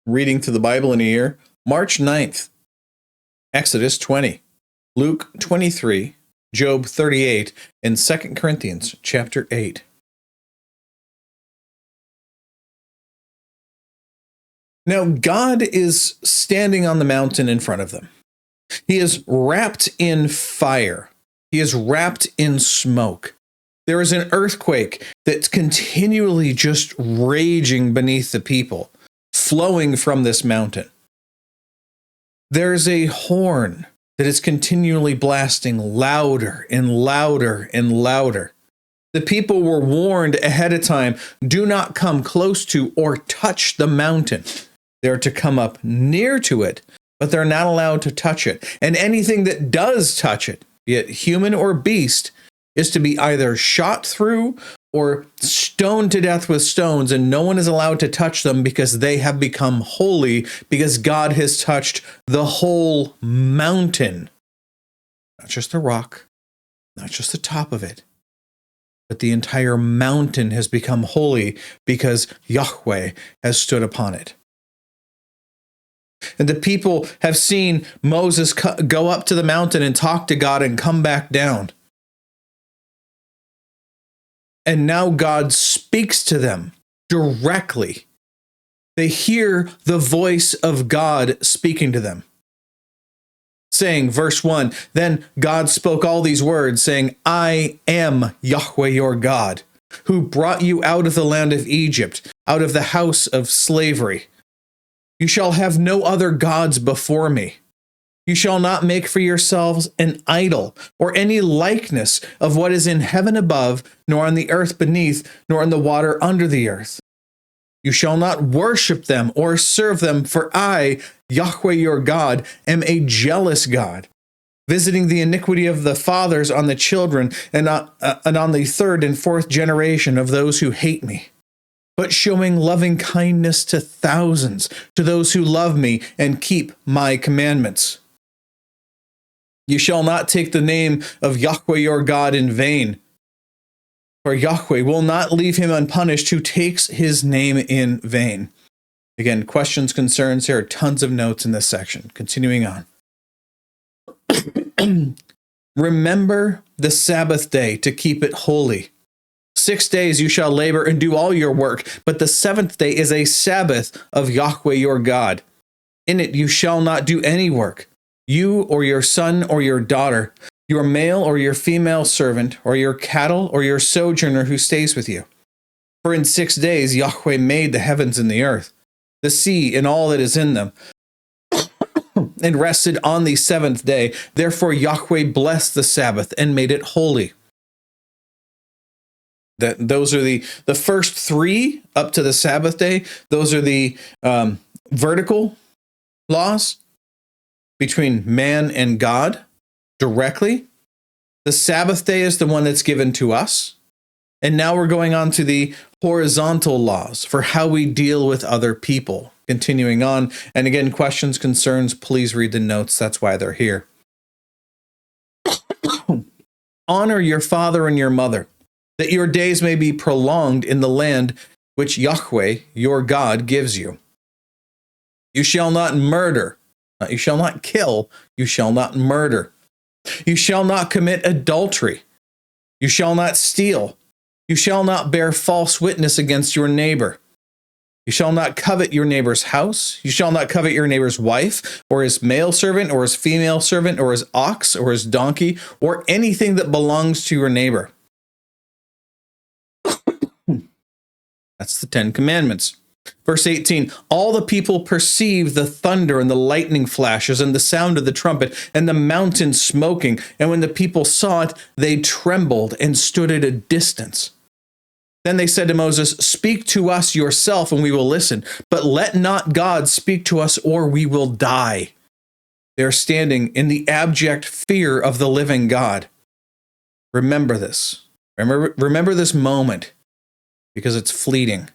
Reading through the Bible in a year, March 9th, Exodus 20, Luke 23, Job 38, and 2 Corinthians chapter 8. Now, God is standing on the mountain in front of them. He is wrapped in fire. He is wrapped in smoke. There is an earthquake that's continually just raging beneath the people, flowing from this mountain. There's a horn that is continually blasting louder and louder and louder. The people were warned ahead of time, do not come close to or touch the mountain. They're to come up near to it, but they're not allowed to touch it. And anything that does touch it, be it human or beast, is to be either shot through or stoned to death with stones, and no one is allowed to touch them because they have become holy, because God has touched the whole mountain. Not just the rock, not just the top of it, but the entire mountain has become holy because Yahweh has stood upon it. And the people have seen Moses go up to the mountain and talk to God and come back down. And now God speaks to them directly. They hear the voice of God speaking to them. Saying, verse 1, then God spoke all these words, saying, I am Yahweh your God, who brought you out of the land of Egypt, out of the house of slavery. You shall have no other gods before me. You shall not make for yourselves an idol or any likeness of what is in heaven above, nor on the earth beneath, nor in the water under the earth. You shall not worship them or serve them, for I, Yahweh your God, am a jealous God, visiting the iniquity of the fathers on the children and on the third and fourth generation of those who hate me, but showing loving kindness to thousands, to those who love me and keep my commandments. You shall not take the name of Yahweh your God in vain, for Yahweh will not leave him unpunished who takes his name in vain. Again, questions, concerns, there are tons of notes in this section. Continuing on. Remember the Sabbath day to keep it holy. 6 days you shall labor and do all your work, but the seventh day is a Sabbath of Yahweh your God. In it you shall not do any work, you or your son or your daughter, your male or your female servant, or your cattle or your sojourner who stays with you. For in 6 days Yahweh made the heavens and the earth, the sea and all that is in them, and rested on the seventh day. Therefore Yahweh blessed the Sabbath and made it holy. Those are the first three up to the Sabbath day. Those are the vertical laws between man and God directly. The Sabbath day is the one that's given to us. And now we're going on to the horizontal laws for how we deal with other people. Continuing on. And again, questions, concerns, please read the notes. That's why they're here. Honor your father and your mother, that your days may be prolonged in the land which Yahweh, your God, gives you. You shall not murder. You shall not kill. You shall not murder. You shall not commit adultery. You shall not steal. You shall not bear false witness against your neighbor. You shall not covet your neighbor's house. You shall not covet your neighbor's wife, or his male servant, or his female servant, or his ox, or his donkey, or anything that belongs to your neighbor. That's the 10 Commandments. Verse 18, all the people perceived the thunder and the lightning flashes and the sound of the trumpet and the mountain smoking. And when the people saw it, they trembled and stood at a distance. Then they said to Moses, speak to us yourself and we will listen, but let not God speak to us or we will die. They are standing in the abject fear of the living God. Remember this. Remember this moment, because it's fleeting.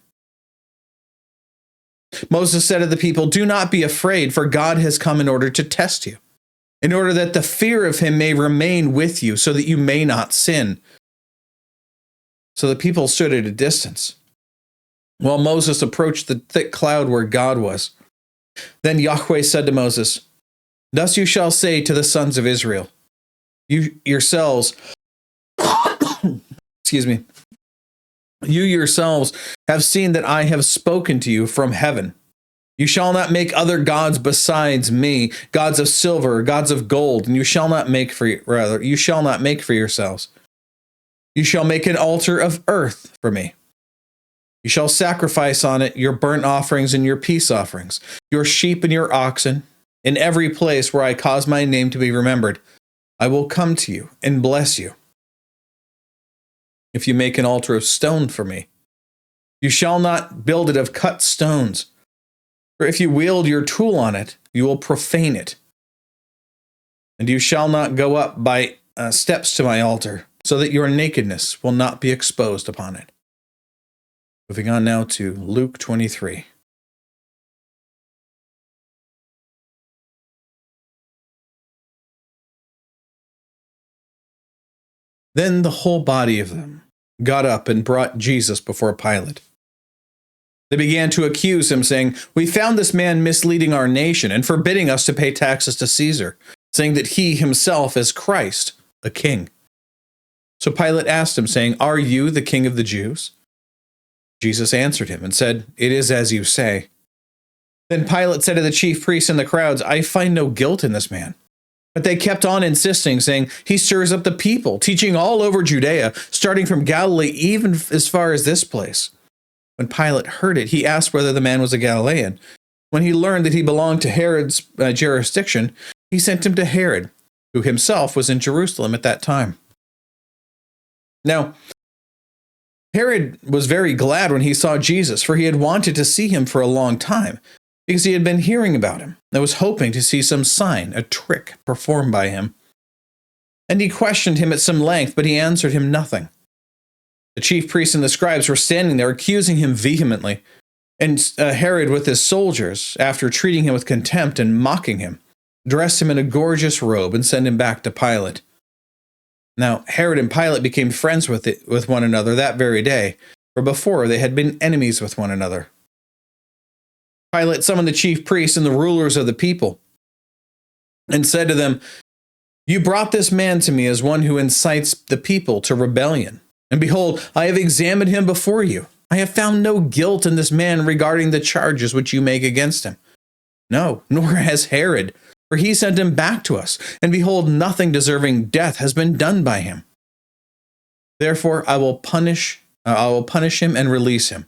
Moses said to the people, do not be afraid, for God has come in order to test you, in order that the fear of him may remain with you, so that you may not sin. So the people stood at a distance, while Moses approached the thick cloud where God was. Then Yahweh said to Moses, thus you shall say to the sons of Israel, you yourselves, excuse me, you yourselves have seen that I have spoken to you from heaven. You shall not make other gods besides me, gods of silver, gods of gold, and you shall not make for yourselves. You shall make an altar of earth for me. You shall sacrifice on it your burnt offerings and your peace offerings, your sheep and your oxen, in every place where I cause my name to be remembered. I will come to you and bless you. If you make an altar of stone for me, you shall not build it of cut stones. For if you wield your tool on it, you will profane it. And you shall not go up by steps to my altar, so that your nakedness will not be exposed upon it. Moving on now to Luke 23. Then the whole body of them got up and brought Jesus before Pilate. They began to accuse him, saying, we found this man misleading our nation and forbidding us to pay taxes to Caesar, saying that he himself is Christ, a king. So Pilate asked him, saying, are you the king of the Jews? Jesus answered him and said, it is as you say. Then Pilate said to the chief priests and the crowds, I find no guilt in this man. But they kept on insisting, saying, he stirs up the people, teaching all over Judea, starting from Galilee, even as far as this place. When Pilate heard it, he asked whether the man was a Galilean. When he learned that he belonged to Herod's jurisdiction, he sent him to Herod, who himself was in Jerusalem at that time. Now, Herod was very glad when he saw Jesus, for he had wanted to see him for a long time, because he had been hearing about him and was hoping to see some sign, a trick performed by him. And he questioned him at some length, but he answered him nothing. The chief priests and the scribes were standing there accusing him vehemently, and Herod with his soldiers, after treating him with contempt and mocking him, dressed him in a gorgeous robe and sent him back to Pilate. Now Herod and Pilate became friends with one another that very day, for before they had been enemies with one another. Pilate summoned the chief priests and the rulers of the people, and said to them, you brought this man to me as one who incites the people to rebellion. And behold, I have examined him before you. I have found no guilt in this man regarding the charges which you make against him. No, nor has Herod, for he sent him back to us. And behold, nothing deserving death has been done by him. Therefore, I will punish him and release him.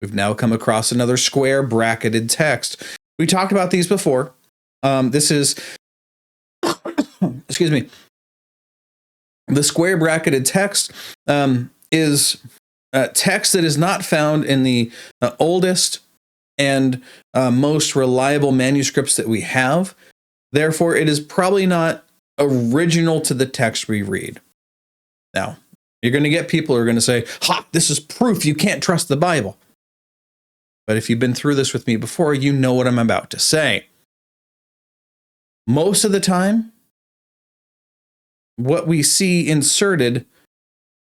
We've now come across another square bracketed text. We talked about these before. This is, excuse me. The square bracketed text is text that is not found in the oldest and most reliable manuscripts that we have. Therefore, it is probably not original to the text we read. Now, you're going to get people who are going to say, ha, this is proof you can't trust the Bible. But if you've been through this with me before, you know what I'm about to say. Most of the time, what we see inserted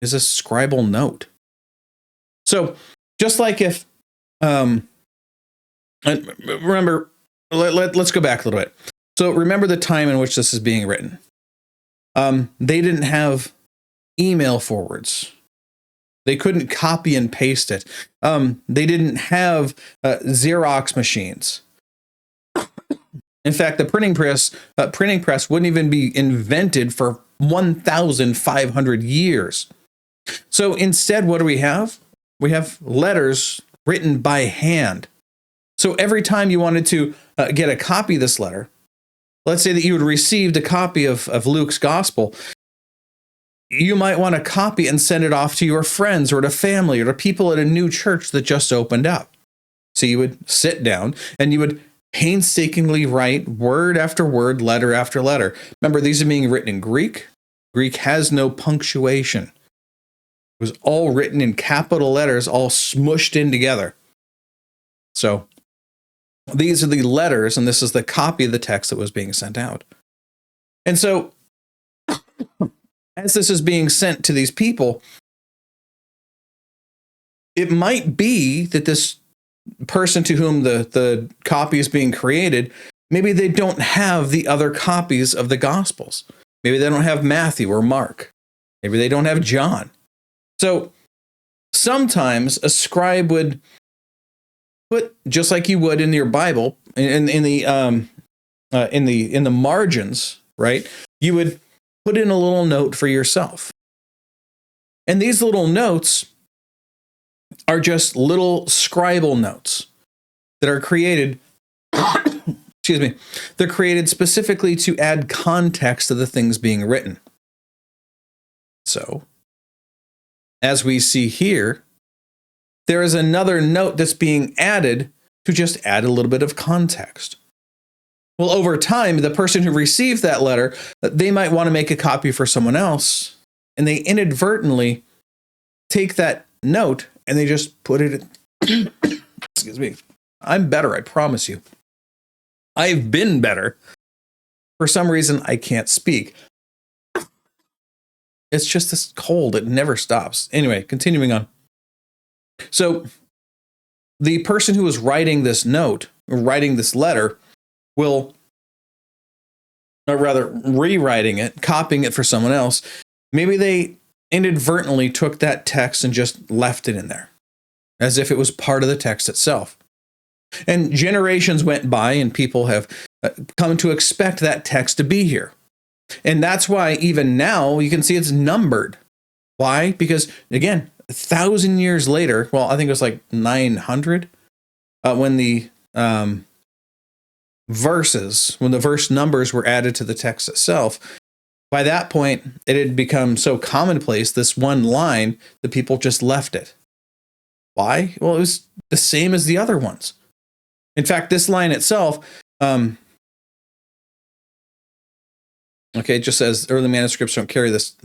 is a scribal note. So just like if, remember, let's go back a little bit. So remember the time in which this is being written. They didn't have email forwards. They couldn't copy and paste it. They didn't have Xerox machines. In fact, the printing press wouldn't even be invented for 1,500 years. So instead, what do we have? We have letters written by hand. So every time you wanted to get a copy of this letter, let's say that you had received a copy of Luke's gospel, you might want to copy and send it off to your friends or to family or to people at a new church that just opened up. So you would sit down and you would painstakingly write word after word, letter after letter. Remember, these are being written in Greek. Greek has no punctuation. It was all written in capital letters, all smushed in together. So these are the letters, and this is the copy of the text that was being sent out. And so as this is being sent to these people, it might be that this person to whom the copy is being created, maybe they don't have the other copies of the Gospels. Maybe they don't have Matthew or Mark. Maybe they don't have John. So sometimes a scribe would put, just like you would in your Bible, in the margins, right? You would put in a little note for yourself. And these little notes are just little scribal notes that are created, excuse me, they're created specifically to add context to the things being written. So, as we see here, there is another note that's being added to just add a little bit of context. Well, over time, the person who received that letter, they might want to make a copy for someone else, and they inadvertently take that note and they just put it in. Excuse me. I'm better, I promise you. I've been better. For some reason, I can't speak. It's just this cold. It never stops. Anyway, continuing on. So the person who is writing this note, or writing this letter, will, or rather rewriting it, copying it for someone else. Maybe they inadvertently took that text and just left it in there, as if it was part of the text itself. And generations went by and people have come to expect that text to be here. And that's why even now you can see it's numbered. Why? Because again, 1,000 years later, well, I think it was like 900, when the verse numbers were added to the text itself. By that point, it had become so commonplace, this one line, that people just left it. Why? Well, it was the same as the other ones. In fact, this line itself, it just says early manuscripts don't carry this,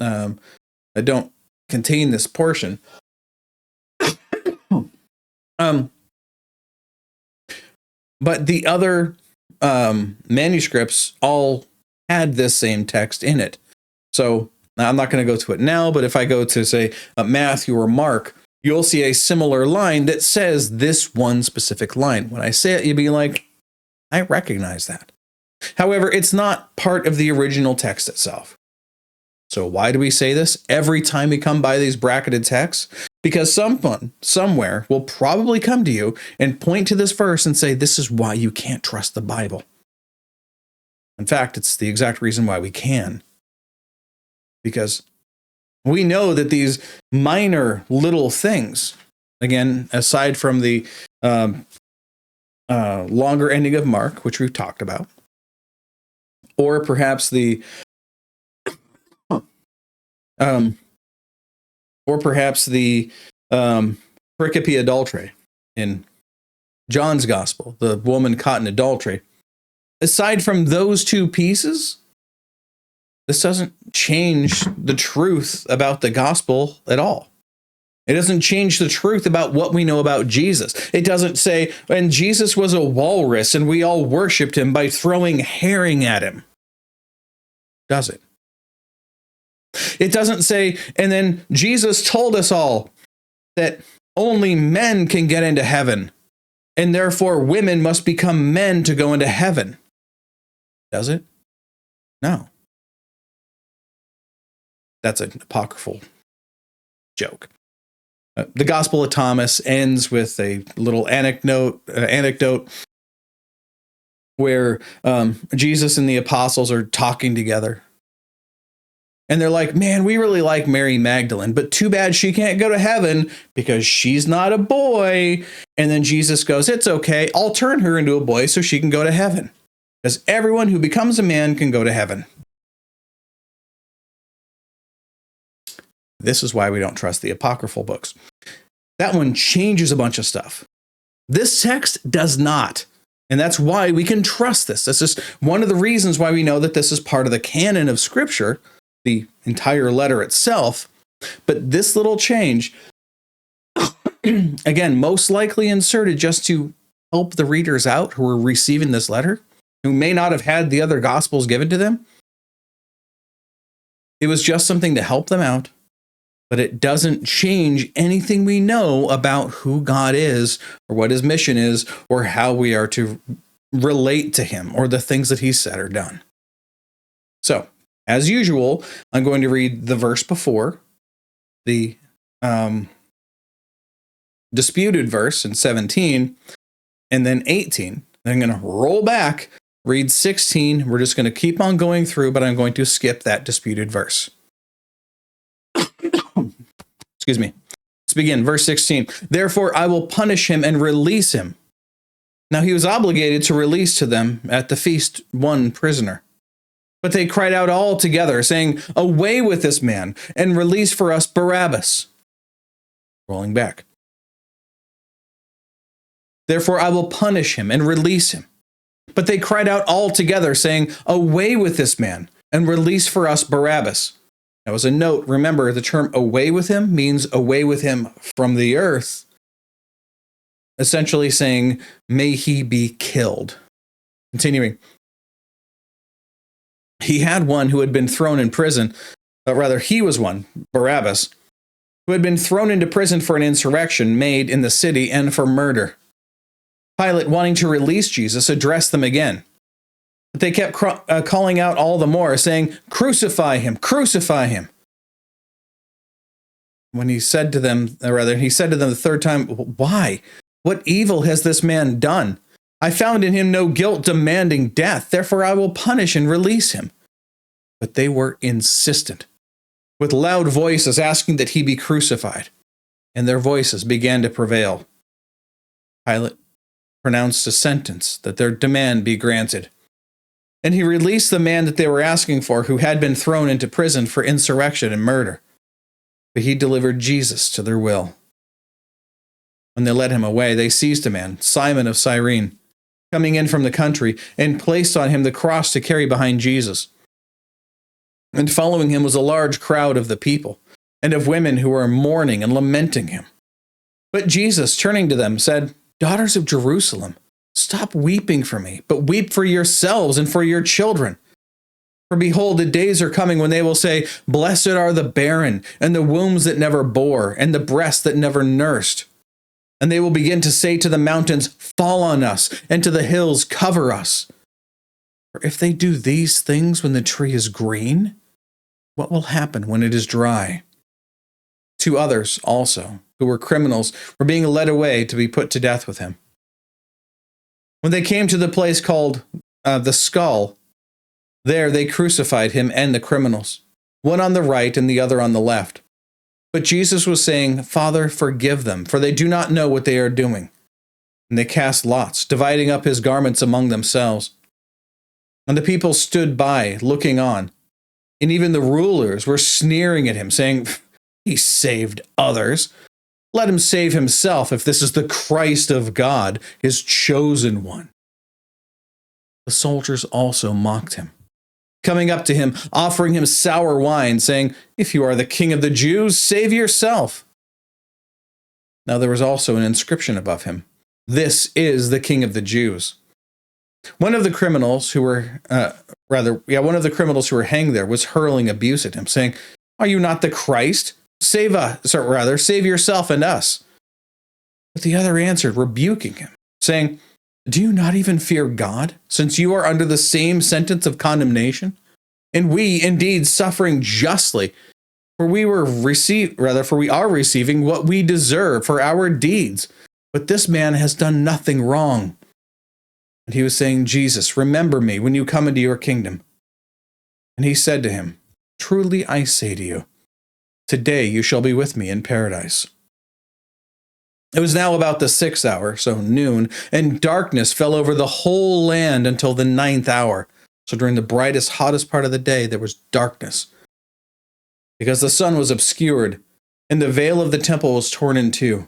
don't contain this portion. But the other manuscripts all had this same text in it. So I'm not going to go to it now, but if I go to, say, Matthew or Mark, you'll see a similar line that says this one specific line. When I say it, you'll be like, I recognize that. However, it's not part of the original text itself. So why do we say this every time we come by these bracketed texts? Because someone, somewhere, will probably come to you and point to this verse and say, this is why you can't trust the Bible. In fact, it's the exact reason why we can. Because we know that these minor little things, again, aside from the longer ending of Mark, which we've talked about, or perhaps the pericope adultery in John's gospel, the woman caught in adultery. Aside from those two pieces, this doesn't change the truth about the gospel at all. It doesn't change the truth about what we know about Jesus. It doesn't say, and Jesus was a walrus and we all worshiped him by throwing herring at him. Does it? It doesn't say, and then Jesus told us all that only men can get into heaven, and therefore women must become men to go into heaven. Does it? No. That's an apocryphal joke. The Gospel of Thomas ends with a little anecdote where Jesus and the apostles are talking together. And they're like, man, we really like Mary Magdalene, but too bad she can't go to heaven because she's not a boy. And then Jesus goes, it's okay. I'll turn her into a boy so she can go to heaven. Because everyone who becomes a man can go to heaven. This is why we don't trust the apocryphal books. That one changes a bunch of stuff. This text does not. And that's why we can trust this. That's just one of the reasons why we know that this is part of the canon of Scripture, the entire letter itself. But this little change, again, most likely inserted just to help the readers out who are receiving this letter, who may not have had the other Gospels given to them. It was just something to help them out but it doesn't change anything we know about who God is, or what his mission is, or how we are to relate to him, or the things that he said or done. So, as usual, I'm going to read the verse before, the disputed verse in 17, and then 18. Then I'm going to roll back, read 16. We're just going to keep on going through, but I'm going to skip that disputed verse. Excuse me. Let's begin. Verse 16. Therefore, I will punish him and release him. Now he was obligated to release to them at the feast one prisoner. But they cried out all together, saying, away with this man, and release for us Barabbas. Rolling back. Therefore, I will punish him and release him. But they cried out all together, saying, away with this man, and release for us Barabbas. Now, as a note, remember the term away with him means away with him from the earth, essentially saying, may he be killed. Continuing. He had one who had been thrown in prison, but rather he was one, Barabbas, who had been thrown into prison for an insurrection made in the city and for murder. Pilate, wanting to release Jesus, addressed them again. But they kept calling out all the more, saying, crucify him, crucify him. When he said to them, the third time, why? What evil has this man done? I found in him no guilt demanding death, therefore I will punish and release him. But they were insistent, with loud voices asking that he be crucified, and their voices began to prevail. Pilate pronounced a sentence that their demand be granted. And he released the man that they were asking for, who had been thrown into prison for insurrection and murder. But he delivered Jesus to their will. When they led him away, they seized a man, Simon of Cyrene, coming in from the country, and placed on him the cross to carry behind Jesus. And following him was a large crowd of the people, and of women who were mourning and lamenting him. But Jesus, turning to them, said, daughters of Jerusalem, stop weeping for me, but weep for yourselves and for your children. For behold, the days are coming when they will say, blessed are the barren, and the wombs that never bore, and the breasts that never nursed. And they will begin to say to the mountains, fall on us, and to the hills, cover us. For if they do these things when the tree is green, what will happen when it is dry? Two others also, who were criminals, were being led away to be put to death with him. When they came to the place called the Skull, there they crucified him and the criminals, one on the right and the other on the left. But Jesus was saying, Father, forgive them, for they do not know what they are doing. And they cast lots, dividing up his garments among themselves. And the people stood by, looking on. And even the rulers were sneering at him, saying, he saved others. Let him save himself if this is the Christ of God, his chosen one. The soldiers also mocked him, coming up to him, offering him sour wine, saying, if you are the king of the Jews, save yourself. Now there was also an inscription above him, this is the king of the Jews. One of the criminals who were hanged there was hurling abuse at him, saying, are you not the Christ? Save yourself and us. But the other answered, rebuking him, saying, do you not even fear God, since you are under the same sentence of condemnation? And we indeed suffering justly, for we are receiving what we deserve for our deeds. But this man has done nothing wrong. And he was saying, Jesus, remember me when you come into your kingdom. And he said to him, truly I say to you, today you shall be with me in paradise. It was now about the 6th hour, so noon, and darkness fell over the whole land until the 9th hour. So during the brightest, hottest part of the day, there was darkness, because the sun was obscured, and the veil of the temple was torn in two.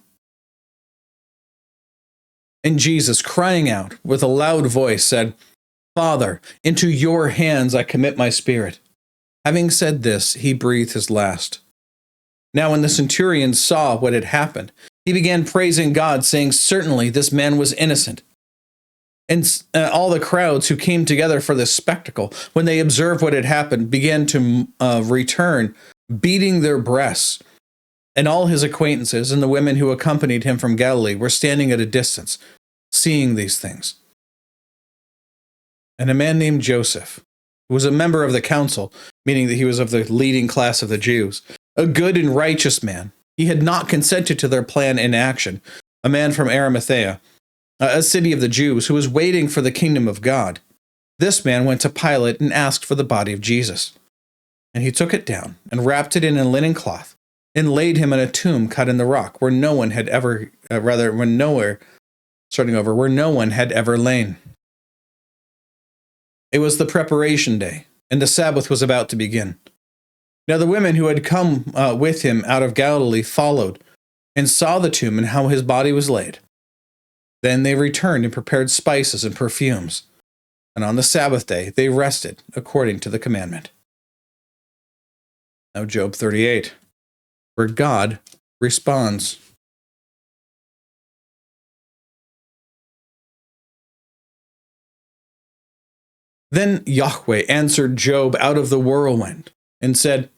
And Jesus, crying out with a loud voice, said, Father, into your hands I commit my spirit. Having said this, he breathed his last. Now when the centurion saw what had happened, he began praising God, saying, certainly this man was innocent. And all the crowds who came together for this spectacle, when they observed what had happened, began to return, beating their breasts And all his acquaintances and the women who accompanied him from Galilee were standing at a distance, seeing these things. And a man named Joseph, who was a member of the council, meaning that he was of the leading class of the Jews, a good and righteous man, he had not consented to their plan in action, a man from Arimathea, a city of the Jews, who was waiting for the kingdom of God. This man went to Pilate and asked for the body of Jesus. And he took it down and wrapped it in a linen cloth and laid him in a tomb cut in the rock where no one had ever, where no one had ever lain. It was the preparation day, and the Sabbath was about to begin. Now the women who had come with him out of Galilee followed and saw the tomb and how his body was laid. Then they returned and prepared spices and perfumes. And on the Sabbath day they rested according to the commandment. Now Job 38, where God responds. Then Yahweh answered Job out of the whirlwind and said,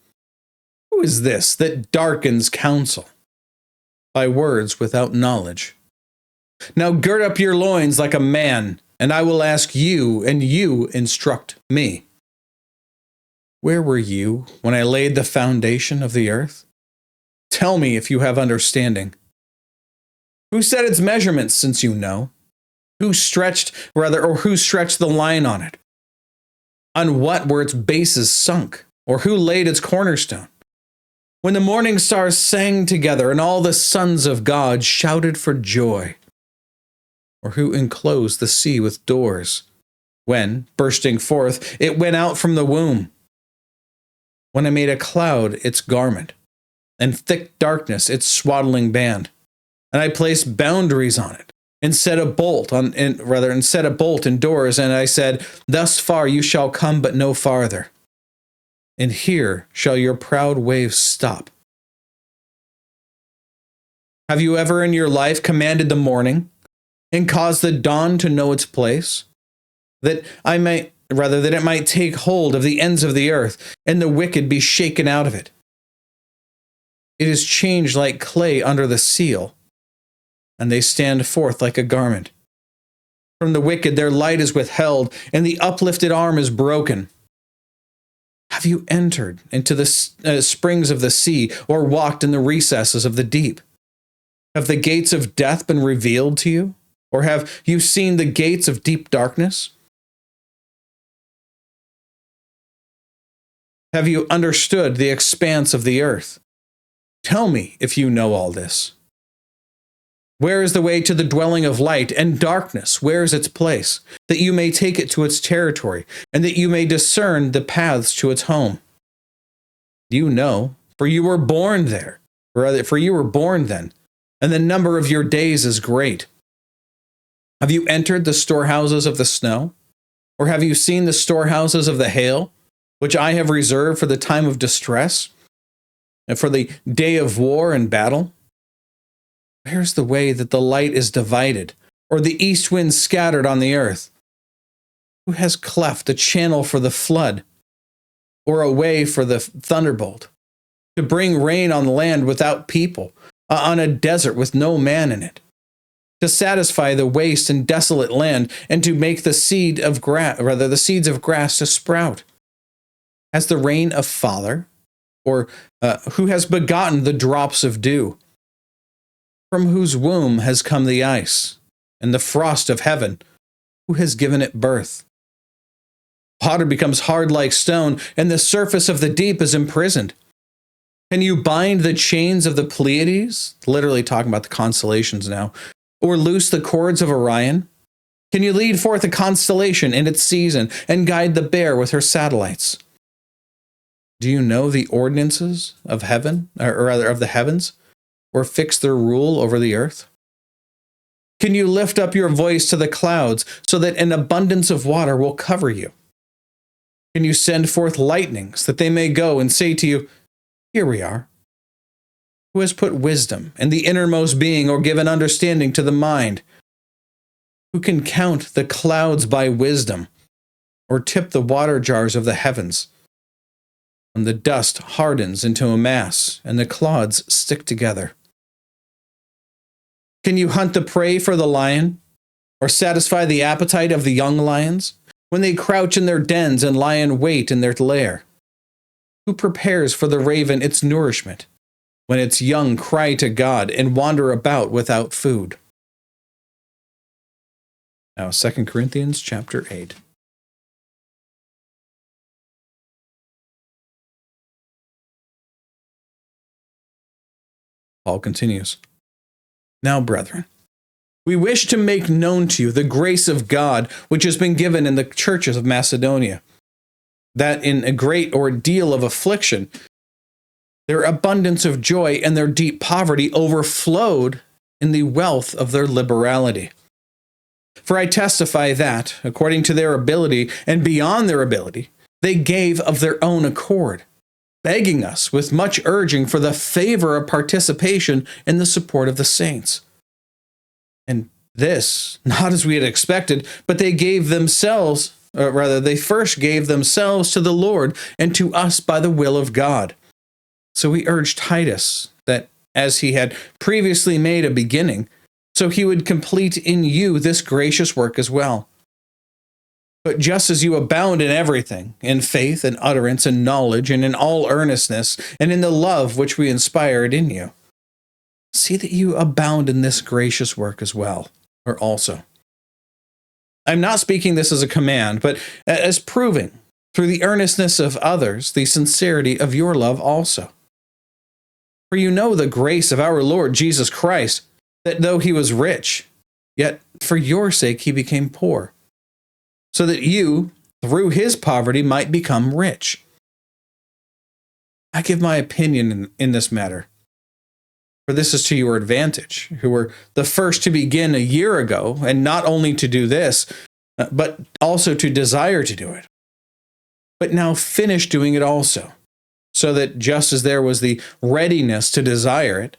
"Who is this that darkens counsel by words without knowledge? Now gird up your loins like a man, and I will ask you, and you instruct me. Where were you when I laid the foundation of the earth? Tell me if you have understanding. Who set its measurements, since you know? Who stretched the line on it? On what were its bases sunk? Or who laid its cornerstone? When the morning stars sang together and all the sons of God shouted for joy? Or who enclosed the sea with doors? When, bursting forth, it went out from the womb? When I made a cloud its garment, and thick darkness its swaddling band, and I placed boundaries on it, and set a bolt in doors, and I said, thus far you shall come, but no farther. And here shall your proud waves stop. Have you ever in your life commanded the morning and caused the dawn to know its place, that it might take hold of the ends of the earth, and the wicked be shaken out of it? It is changed like clay under the seal, and they stand forth like a garment. From the wicked their light is withheld, and the uplifted arm is broken. Have you entered into the springs of the sea, or walked in the recesses of the deep? Have the gates of death been revealed to you? Or have you seen the gates of deep darkness? Have you understood the expanse of the earth? Tell me if you know all this. Where is the way to the dwelling of light, and darkness, where is its place, that you may take it to its territory, and that you may discern the paths to its home? You know, for you were born there, for you were born then, and the number of your days is great. Have you entered the storehouses of the snow? Or have you seen the storehouses of the hail, which I have reserved for the time of distress, and for the day of war and battle? Where's the way that the light is divided, or the east wind scattered on the earth? Who has cleft a channel for the flood, or a way for the thunderbolt, to bring rain on the land without people, on a desert with no man in it, to satisfy the waste and desolate land, and to make the seeds of grass to sprout? Has the rain a father, or who has begotten the drops of dew? From whose womb has come the ice, and the frost of heaven? Who has given it birth? Water becomes hard like stone, and the surface of the deep is imprisoned. Can you bind the chains of the Pleiades? Literally talking about the constellations now. Or loose the cords of Orion? Can you lead forth a constellation in its season, and guide the bear with her satellites? Do you know the ordinances of heaven, or rather of the heavens, or fix their rule over the earth? Can you lift up your voice to the clouds, so that an abundance of water will cover you? Can you send forth lightnings, that they may go and say to you, here we are? Who has put wisdom in the innermost being, or given understanding to the mind? Who can count the clouds by wisdom, or tip the water jars of the heavens? when the dust hardens into a mass and the clods stick together? Can you hunt the prey for the lion, or satisfy the appetite of the young lions, when they crouch in their dens and lie in wait in their lair? Who prepares for the raven its nourishment, when its young cry to God and wander about without food? Now, 2 Corinthians chapter 8. Paul continues, "Now, brethren, we wish to make known to you the grace of God which has been given in the churches of Macedonia, that in a great ordeal of affliction, their abundance of joy and their deep poverty overflowed in the wealth of their liberality. For I testify that, according to their ability and beyond their ability, they gave of their own accord, begging us with much urging for the favor of participation in the support of the saints. And this, not as we had expected, but they gave themselves, or rather, they first gave themselves to the Lord and to us by the will of God. So we urged Titus that, as he had previously made a beginning, so he would complete in you this gracious work as well. But just as you abound in everything, in faith and utterance and knowledge and in all earnestness and in the love which we inspired in you, see that you abound in this gracious work as well, or also. I'm not speaking this as a command, but as proving, through the earnestness of others, the sincerity of your love also. For you know the grace of our Lord Jesus Christ, that though he was rich, yet for your sake he became poor, so that you, through his poverty, might become rich. I give my opinion in this matter, for this is to your advantage, who were the first to begin a year ago, and not only to do this, but also to desire to do it, but now finish doing it also, so that just as there was the readiness to desire it,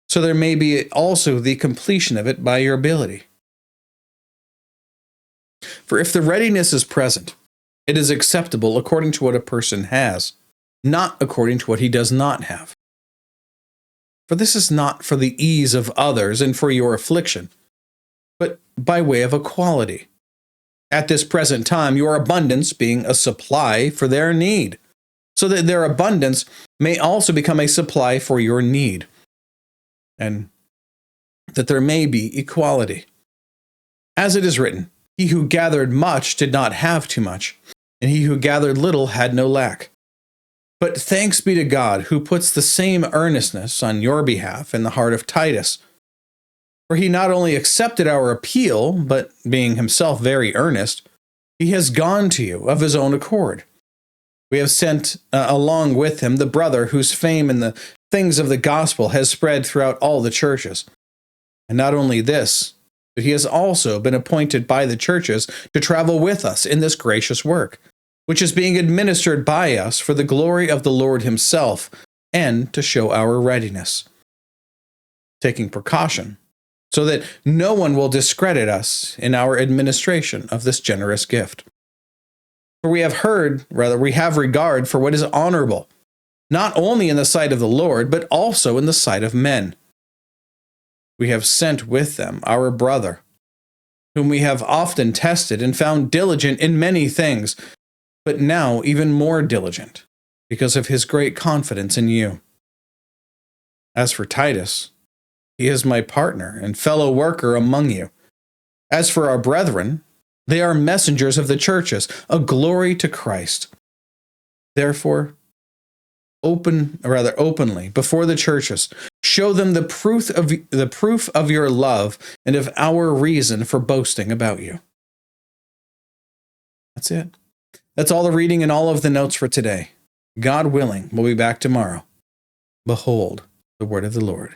so there may be also the completion of it by your ability. For if the readiness is present, it is acceptable according to what a person has, not according to what he does not have. For this is not for the ease of others and for your affliction, but by way of equality. At this present time, your abundance being a supply for their need, so that their abundance may also become a supply for your need, and that there may be equality. As it is written, he who gathered much did not have too much, and he who gathered little had no lack. But thanks be to God, who puts the same earnestness on your behalf in the heart of Titus. For he not only accepted our appeal, but being himself very earnest, he has gone to you of his own accord. We have sent along with him the brother whose fame in the things of the gospel has spread throughout all the churches. And not only this, but he has also been appointed by the churches to travel with us in this gracious work, which is being administered by us for the glory of the Lord himself, and to show our readiness, taking precaution, so that no one will discredit us in our administration of this generous gift. For we have regard for what is honorable, not only in the sight of the Lord, but also in the sight of men. We have sent with them our brother, whom we have often tested and found diligent in many things, but now even more diligent, because of his great confidence in you. As for Titus, he is my partner and fellow worker among you. As for our brethren, they are messengers of the churches, a glory to Christ. Therefore, openly, before the churches, show them the proof of your love and of our reason for boasting about you. That's it. That's all the reading and all of the notes for today. God willing, we'll be back tomorrow. Behold the word of the Lord.